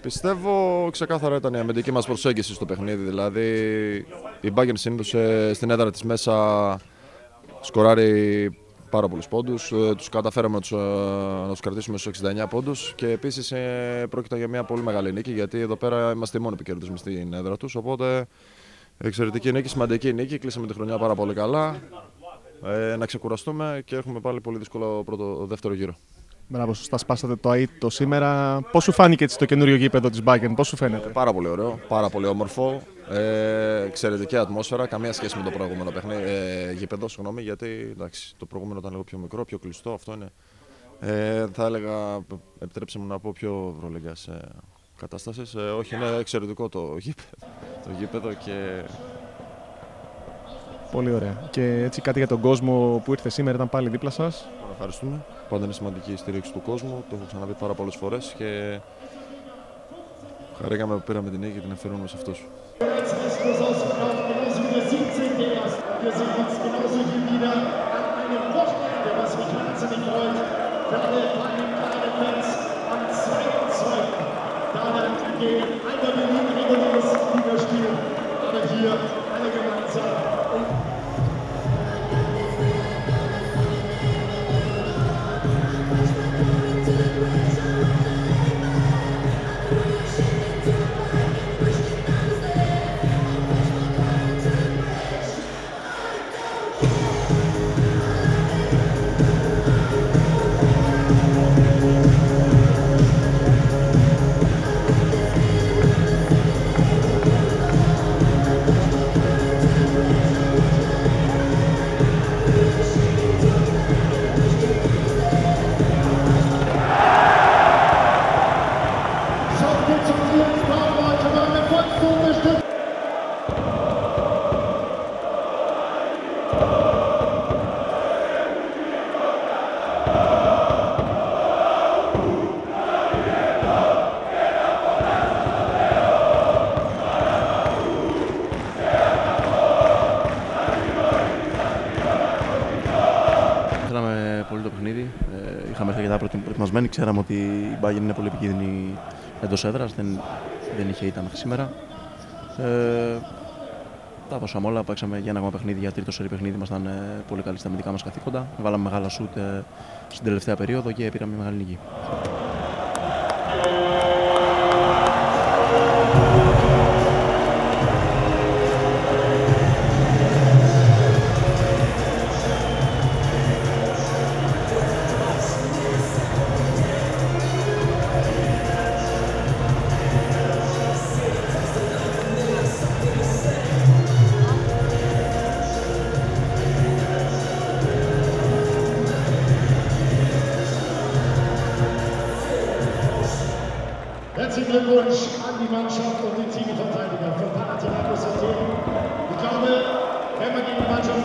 Πιστεύω ξεκάθαρα ήταν η αμυντική μας προσέγγιση στο παιχνίδι. Δηλαδή η Bayern συνήθως στην έδρα της μέσα σκοράρει πάρα πολλούς πόντους. Τους καταφέραμε να τους κρατήσουμε στους 69 πόντους και επίσης πρόκειται για μια πολύ μεγάλη νίκη, γιατί εδώ πέρα είμαστε οι μόνοι που κερδίζουμε στην έδρα τους. Οπότε εξαιρετική νίκη, σημαντική νίκη. Κλείσαμε τη χρονιά πάρα πολύ καλά. Να ξεκουραστούμε και έχουμε πάλι πολύ δύσκολο δεύτερο γύρο. Μπράβο, σωστά σπάσατε το αίτητο σήμερα. Πώς σου φάνηκε έτσι το καινούριο γήπεδο της Bayern, πώς σου φαίνεται? Πάρα πολύ ωραίο, πάρα πολύ όμορφο. Εξαιρετική ατμόσφαιρα, καμία σχέση με το προηγούμενο γήπεδο, συγγνώμη, γιατί εντάξει, το προηγούμενο ήταν λίγο πιο μικρό, πιο κλειστό. Αυτό είναι, θα έλεγα, επιτρέψτε μου να πω, πιο ευρωλιγκάς κατάστασης. Όχι, είναι εξαιρετικό το γήπεδο και... Πολύ ωραία. Και έτσι κάτι για τον κόσμο που ήρθε σήμερα, ήταν πάλι δίπλα σας. Ευχαριστούμε. Πάντα είναι σημαντική η στήριξη του κόσμου. Το έχω ξαναπεί πάρα πολλές φορές και χαρήκαμε που πήραμε την νίκη και την αφιερώνουμε σε αυτούς. Πολύ το παιχνίδι. Είχαμε έρθει αρκετά προετοιμασμένοι. Ξέραμε ότι η Bayern είναι πολύ επικίνδυνη εντός έδρας. Δεν είχε ήττα μέχρι σήμερα. Τα δώσαμε όλα. Παίξαμε για ένα ακόμα παιχνίδι, για τρίτο σερί παιχνίδι. Ήμασταν πολύ καλοί στα αμυντικά μας καθήκοντα. Βάλαμε μεγάλα σουτ στην τελευταία περίοδο και πήραμε μια μεγάλη νίκη. Herzlichen Glückwunsch an die Mannschaft und den Titelverteidiger von Panathinaikos Athen. Ich glaube, wenn man gegen die Mannschaft